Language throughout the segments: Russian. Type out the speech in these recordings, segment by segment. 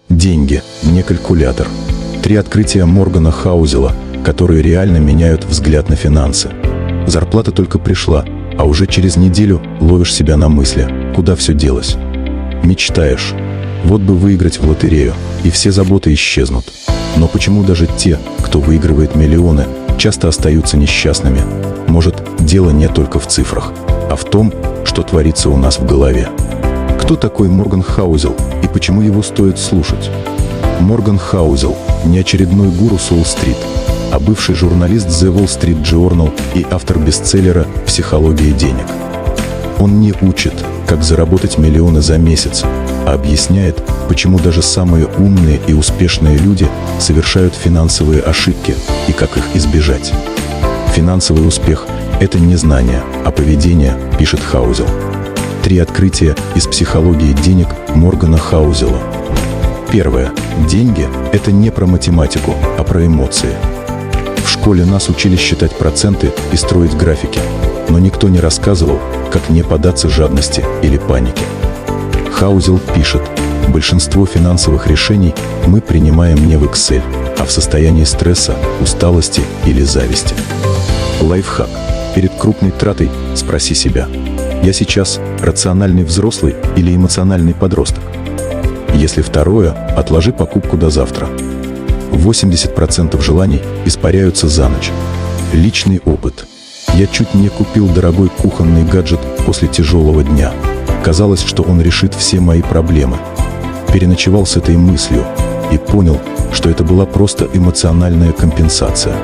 Деньги, не калькулятор. 3 открытия Моргана Хаузела, которые реально меняют взгляд на финансы. Зарплата только пришла, а уже через неделю ловишь себя на мысли, куда все делось. Мечтаешь, вот бы выиграть в лотерею, и все заботы исчезнут. Но почему даже те, кто выигрывает миллионы, часто остаются несчастными? Может, дело не только в цифрах, а в том, что творится у нас в голове. Кто такой Морган Хаузел и почему его стоит слушать? Морган Хаузел – не очередной гуру с Уолл-стрит, а бывший журналист The Wall Street Journal и автор бестселлера «Психология денег». Он не учит, как заработать миллионы за месяц, а объясняет, почему даже самые умные и успешные люди совершают финансовые ошибки и как их избежать. Финансовый успех – это не знание, а поведение, пишет Хаузел. 3 открытия из психологии денег Моргана Хаузела. Первое. Деньги – это не про математику, а про эмоции. В школе нас учили считать проценты и строить графики, но никто не рассказывал, как не поддаться жадности или панике. Хаузел пишет, большинство финансовых решений мы принимаем не в Excel, а в состоянии стресса, усталости или зависти. Лайфхак. Перед крупной тратой спроси себя: я сейчас рациональный взрослый или эмоциональный подросток? Если второе, отложи покупку до завтра. 80% желаний испаряются за ночь. Личный опыт. Я чуть не купил дорогой кухонный гаджет после тяжелого дня. Казалось, что он решит все мои проблемы. Переночевал с этой мыслью и понял, что это была просто эмоциональная компенсация.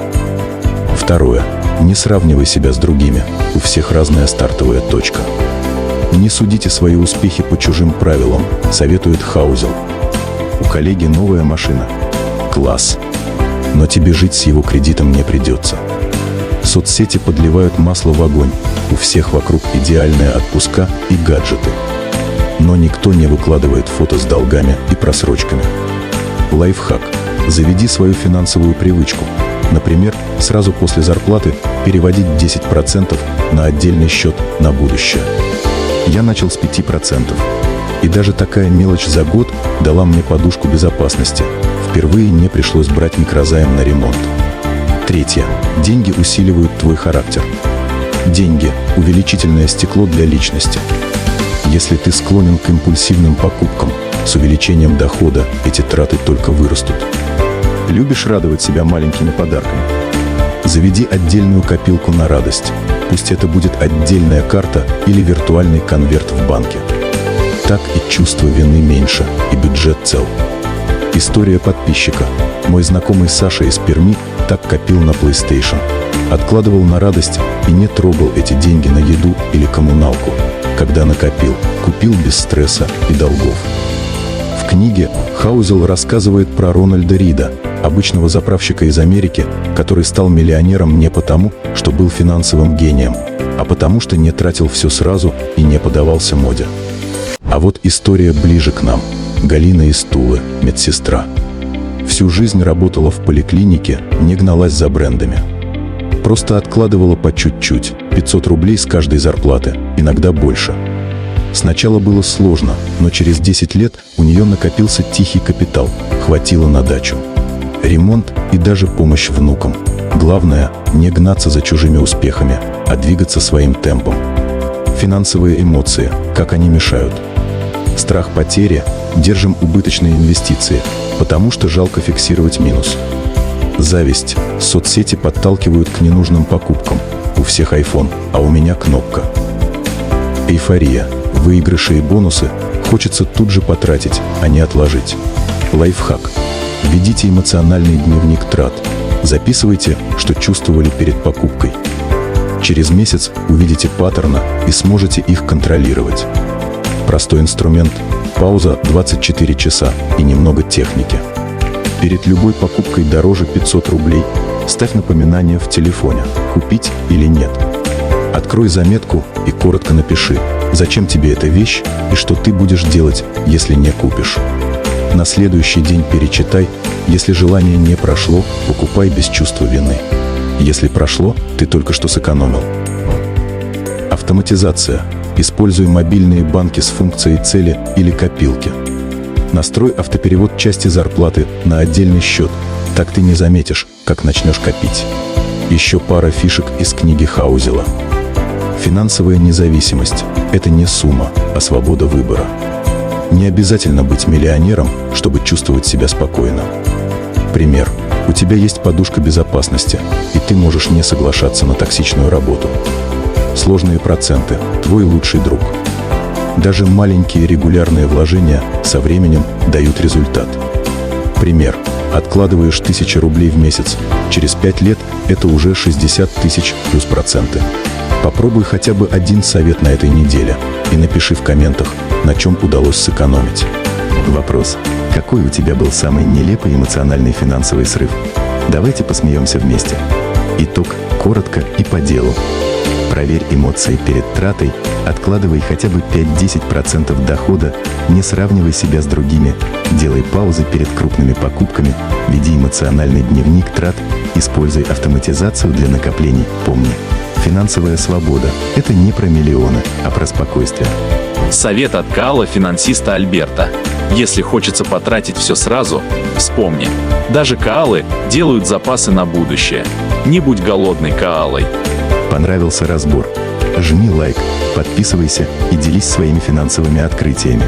Второе. Не сравнивай себя с другими. У всех разная стартовая точка. Не судите свои успехи по чужим правилам, советует Хаузел. У коллеги новая машина. Класс. Но тебе жить с его кредитом не придется. Соцсети подливают масло в огонь. У всех вокруг идеальные отпуска и гаджеты. Но никто не выкладывает фото с долгами и просрочками. Лайфхак. Заведи свою финансовую привычку. Например, сразу после зарплаты переводить 10% на отдельный счет на будущее. Я начал с 5%. И даже такая мелочь за год дала мне подушку безопасности. Впервые не пришлось брать микрозайм на ремонт. Третье. Деньги усиливают твой характер. Деньги – увеличительное стекло для личности. Если ты склонен к импульсивным покупкам, с увеличением дохода эти траты только вырастут. Любишь радовать себя маленькими подарками? Заведи отдельную копилку на радость. Пусть это будет отдельная карта или виртуальный конверт в банке. Так и чувство вины меньше, и бюджет цел. История подписчика. Мой знакомый Саша из Перми так копил на PlayStation. Откладывал на радость и не трогал эти деньги на еду или коммуналку. Когда накопил, купил без стресса и долгов. В книге Хаузел рассказывает про Рональда Рида, обычного заправщика из Америки, который стал миллионером не потому, что был финансовым гением, а потому что не тратил все сразу и не поддавался моде. А вот история ближе к нам. Галина из Тулы, медсестра. Всю жизнь работала в поликлинике, не гналась за брендами. Просто откладывала по чуть-чуть, 500 рублей с каждой зарплаты, иногда больше. Сначала было сложно, но через 10 лет у нее накопился тихий капитал, хватило на дачу. Ремонт и даже помощь внукам. Главное – не гнаться за чужими успехами, а двигаться своим темпом. Финансовые эмоции, как они мешают. Страх потери, держим убыточные инвестиции, потому что жалко фиксировать минус. Зависть, соцсети подталкивают к ненужным покупкам. У всех iPhone, а у меня кнопка. Эйфория, выигрыши и бонусы хочется тут же потратить, а не отложить. Лайфхак. Ведите эмоциональный дневник трат. Записывайте, что чувствовали перед покупкой. Через месяц увидите паттерны и сможете их контролировать. Простой инструмент. Пауза 24 часа и немного техники. Перед любой покупкой дороже 500 рублей ставь напоминание в телефоне, купить или нет. Открой заметку и коротко напиши, зачем тебе эта вещь и что ты будешь делать, если не купишь. На следующий день перечитай. Если желание не прошло, покупай без чувства вины. Если прошло, ты только что сэкономил. Автоматизация. Используй мобильные банки с функцией цели или копилки. Настрой автоперевод части зарплаты на отдельный счет, так ты не заметишь, как начнешь копить. Еще пара фишек из книги Хаузела. Финансовая независимость – это не сумма, а свобода выбора. Не обязательно быть миллионером, чтобы чувствовать себя спокойно. Пример. У тебя есть подушка безопасности, и ты можешь не соглашаться на токсичную работу. Сложные проценты – твой лучший друг. Даже маленькие регулярные вложения со временем дают результат. Пример. Откладываешь 1000 рублей в месяц. Через 5 лет это уже 60 тысяч плюс проценты. Попробуй хотя бы один совет на этой неделе и напиши в комментах, на чем удалось сэкономить. Вопрос. Какой у тебя был самый нелепый эмоциональный финансовый срыв? Давайте посмеемся вместе. Итог коротко и по делу. Проверь эмоции перед тратой, откладывай хотя бы 5-10% дохода, не сравнивай себя с другими, делай паузы перед крупными покупками, веди эмоциональный дневник трат, используй автоматизацию для накоплений. Помни, финансовая свобода – это не про миллионы, а про спокойствие. Совет от Каала, финансиста Альберта. Если хочется потратить все сразу, вспомни. Даже Каалы делают запасы на будущее. Не будь голодной Каалой. Понравился разбор? Жми лайк, подписывайся и делись своими финансовыми открытиями.